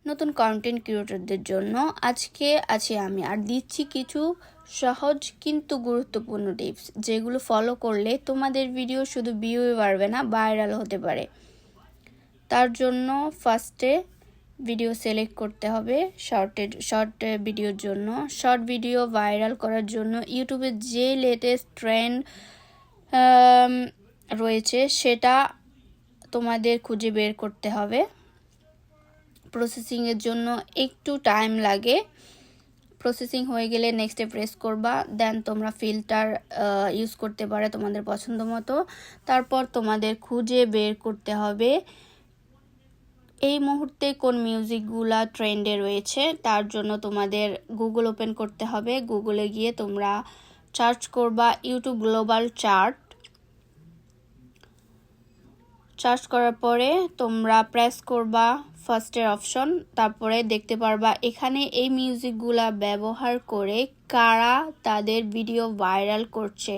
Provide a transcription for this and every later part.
নতুন কন্টেন্ট ক্রিয়েটরদের জন্য আজকে আছি আমি আর দিচ্ছি কিছু সহজ কিন্তু গুরুত্বপূর্ণ টিপস, যেগুলো ফলো করলে তোমাদের ভিডিও শুধু ভিউই বাড়বে না, ভাইরাল হতে পারে। তার জন্য ফার্স্টে ভিডিও সিলেক্ট করতে হবে। শর্ট ভিডিওর জন্য, শর্ট ভিডিও ভাইরাল করার জন্য ইউটিউবে যে লেটেস্ট ট্রেন্ড রয়েছে সেটা তোমাদের খুঁজে বের করতে হবে। প্রসেসিংয়ের জন্য একটু টাইম লাগে। প্রসেসিং হয়ে গেলে নেক্সটে প্রেস করবা, দেন তোমরা ফিল্টার ইউজ করতে পারে তোমাদের পছন্দ মতো। তারপর তোমাদের খুঁজে বের করতে হবে এই মুহূর্তে কোন মিউজিকগুলা ট্রেন্ডে রয়েছে। তার জন্য তোমাদের গুগল ওপেন করতে হবে। গুগলে গিয়ে তোমরা সার্চ করবা ইউটিউব গ্লোবাল চার্ট। সার্চ করার পরে তোমরা প্রেস করবা ফার্স্টের অপশন, তারপরে দেখতে পারবা এখানে এই মিউজিকগুলা ব্যবহার করে কারা তাদের ভিডিও ভাইরাল করছে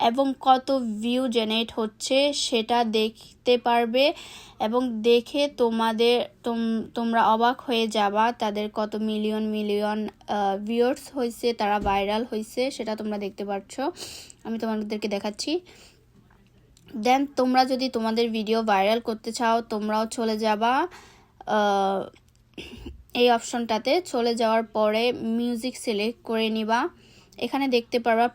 এবং কত ভিউ জেনারেট হচ্ছে সেটা দেখতে পারবে। এবং দেখে তোমরা অবাক হয়ে যাবা তাদের কত মিলিয়ন ভিউয়ার্স হয়েছে, তারা ভাইরাল হয়েছে, সেটা তোমরা দেখতে পাচ্ছ। আমি তোমাদেরকে দেখাচ্ছি। দেন তোমরা যদি তোমাদের ভিডিও ভাইরাল করতে চাও, তোমরাও চলে যাবা এই অপশনটাতে। চলে যাওয়ার পরে মিউজিক সিলেক্ট করে নিবা। এখানে দেখতে পারবা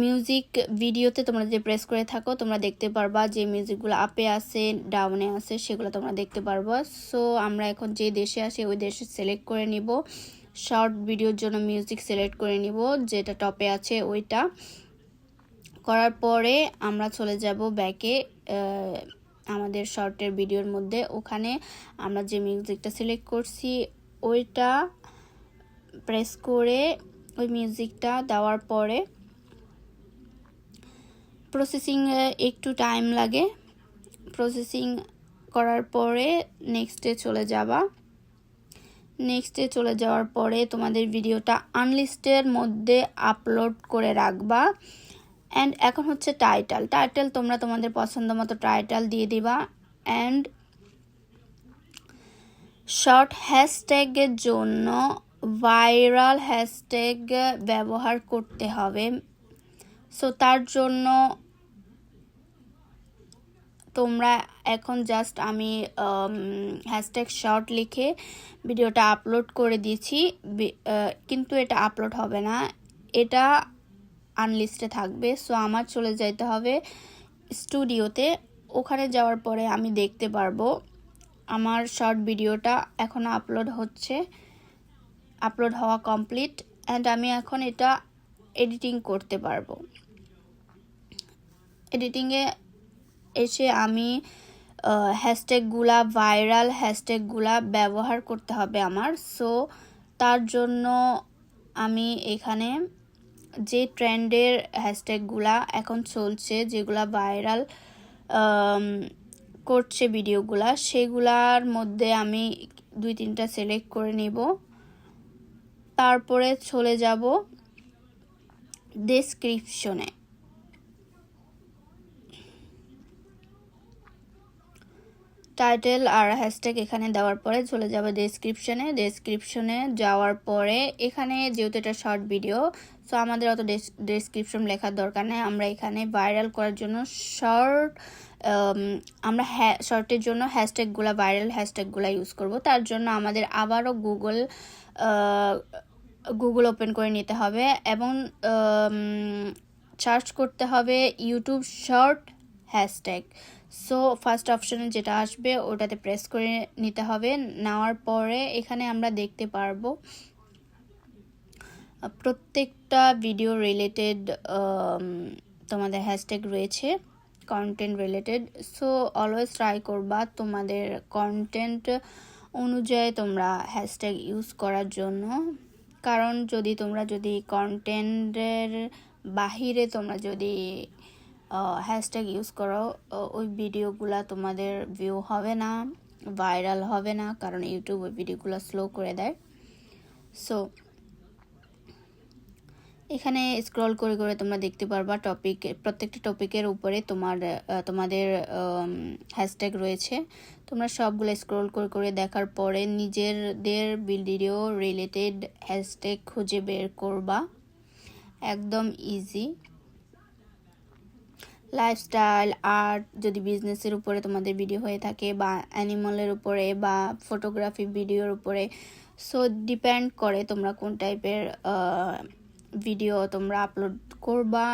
মিউজিক ভিডিওতে তোমরা যে প্রেস করে থাকো, তোমরা দেখতে পারবা যে মিউজিকগুলো আপে আছে ডাউনে আছে সেগুলো তোমরা দেখতে পারবা। সো আমরা এখন যে দেশে আসি ওই দেশে সিলেক্ট করে নিব। শর্ট ভিডিওর জন্য মিউজিক সিলেক্ট করে নিব, যেটা টপে আছে ওইটা। করার পরে আমরা চলে যাব ব্যাকে আমাদের শর্টের ভিডিওর মধ্যে। ওখানে আমরা যে মিউজিকটা সিলেক্ট করছি ওইটা প্রেস করে ওই মিউজিকটা দেওয়ার পরে প্রসেসিং একটু টাইম লাগে। প্রসেসিং করার পরে নেক্সটে চলে যাবা। নেক্সটে চলে যাওয়ার পরে তোমাদের ভিডিওটা আনলিস্টের মধ্যে আপলোড করে রাখবা। অ্যান্ড এখন হচ্ছে টাইটেল তোমরা তোমাদের পছন্দ মতো টাইটেল দিয়ে দিবা। অ্যান্ড শর্ট হ্যাশট্যাগের জন্য ভাইরাল হ্যাশট্যাগ ব্যবহার করতে হবে। সো তার জন্য তোমরা এখন জাস্ট আমি হ্যাশট্যাগ শর্ট লিখে ভিডিওটা আপলোড করে দিয়েছি, কিন্তু এটা আপলোড হবে না, এটা আনলিস্টে থাকবে। সো আমার চলে যাইতে হবে স্টুডিওতে। ওখানে যাওয়ার পরে আমি দেখতে পারবো আমার শর্ট ভিডিওটা এখন আপলোড হচ্ছে, আপলোড হওয়া কমপ্লিট। অ্যান্ড আমি এখন এটা এডিটিং করতে পারবো। এডিটিংয়ে এসে আমি হ্যাশট্যাগুলা ভাইরাল হ্যাশট্যাগুলা ব্যবহার করতে হবে আমার। সো তার জন্য আমি এখানে যে ট্রেন্ডের হ্যাশট্যাগুলা এখন চলছে, যেগুলা ভাইরাল করছে ভিডিওগুলা, সেগুলার মধ্যে আমি 2-3টা সিলেক্ট করে নিব। তারপরে চলে যাব ডেসক্রিপশনে। টাইটেল আর হ্যাশট্যাগ এখানে দেওয়ার পরে চলে যাবে ডেসক্রিপশনে যাওয়ার পরে এখানে যেহেতু এটা শর্ট ভিডিও, সো আমাদের অত ডেসক্রিপশন লেখার দরকার নেই। আমরা এখানে ভাইরাল করার জন্য আমরা শর্টের জন্য হ্যাশট্যাগুলা ভাইরাল হ্যাশট্যাগুলা ইউজ করব। তার জন্য আমাদের আবারও গুগল ওপেন করে নিতে হবে এবং সার্চ করতে হবে YouTube short hashtag. So first অপশনে যেটা আসবে ওটাতে প্রেস করে নিতে হবে। নেওয়ার পরে এখানে আমরা দেখতে পারবো প্রত্যেকটা ভিডিও রিলেটেড তোমাদের হ্যাশট্যাগ রয়েছে, content related. So always try করবা তোমাদের কন্টেন্ট অনুযায়ী তোমরা হ্যাশট্যাগ ইউজ করার জন্য। কারণ তোমরা যদি কন্টেন্টের বাহিরে তোমরা যদি হ্যাশট্যাগ ইউজ করো, ওই ভিডিওগুলা তোমাদের ভিউ হবে না, ভাইরাল হবে না, কারণ ইউটিউব ওই ভিডিওগুলো স্লো করে দেয়। সো এখানে স্ক্রল করে করে তোমরা দেখতে পারবা প্রত্যেকটা টপিকের উপরে তোমাদের হ্যাশট্যাগ রয়েছে। তোমরা সবগুলো স্ক্রল করে করে দেখার পরে নিজেদের ভিডিও রিলেটেড হ্যাশট্যাগ খুঁজে বের করবা, একদম ইজি। লাইফস্টাইল, আর্ট, যদি বিজনেসের উপরে তোমাদের ভিডিও হয়ে থাকে বা অ্যানিমালের উপরে বা ফটোগ্রাফি ভিডিওর উপরে, সো ডিপেন্ড করে তোমরা কোন টাইপের ভিডিও তোমরা আপলোড করবা,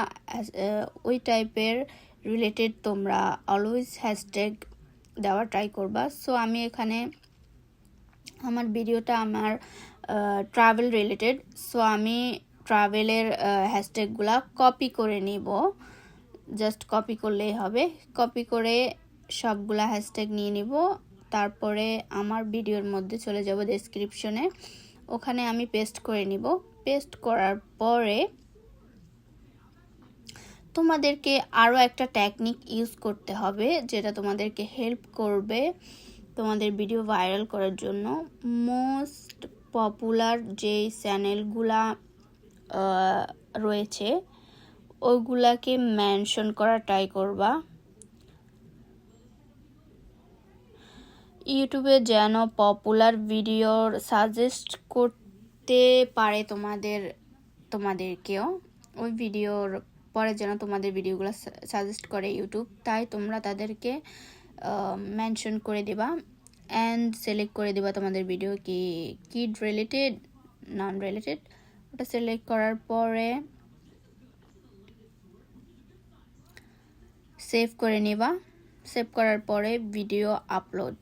ওই টাইপের রিলেটেড তোমরা অলওয়েজ হ্যাশট্যাগ দেওয়ার ট্রাই করবা। সো আমি এখানে আমার ভিডিওটা আমার ট্রাভেল রিলেটেড, সো আমি ট্রাভেলের হ্যাশট্যাগুলা কপি করে নিব। জাস্ট কপি করলেই হবে। কপি করে সবগুলা হ্যাশট্যাগ নিয়ে নিব, তারপরে আমার ভিডিওর মধ্যে চলে যাব ডেসক্রিপশনে, ওখানে আমি পেস্ট করে নিব। পেস্ট করার পরে তোমাদেরকে আরও একটা টেকনিক ইউজ করতে হবে, যেটা তোমাদেরকে হেল্প করবে তোমাদের ভিডিও ভাইরাল করার জন্য। মোস্ট পপুলার যে চ্যানেলগুলা রয়েছে ওইগুলাকে মেনশন করা ট্রাই করবা। ইউটিউবে যেন পপুলার ভিডিওর সাজেস্ট করতে পারে তোমাদেরকেও, ওই ভিডিওর পরে যেন তোমাদের ভিডিওগুলো সাজেস্ট করে ইউটিউব, তাই তোমরা তাদেরকে মেনশন করে দেবা অ্যান্ড সিলেক্ট করে দেবা তোমাদের ভিডিও কি কিড রিলেটেড, নন রিলেটেড। ওটা সিলেক্ট করার পরে সেভ করে নেবা। সেভ করার পরে ভিডিও আপলোড।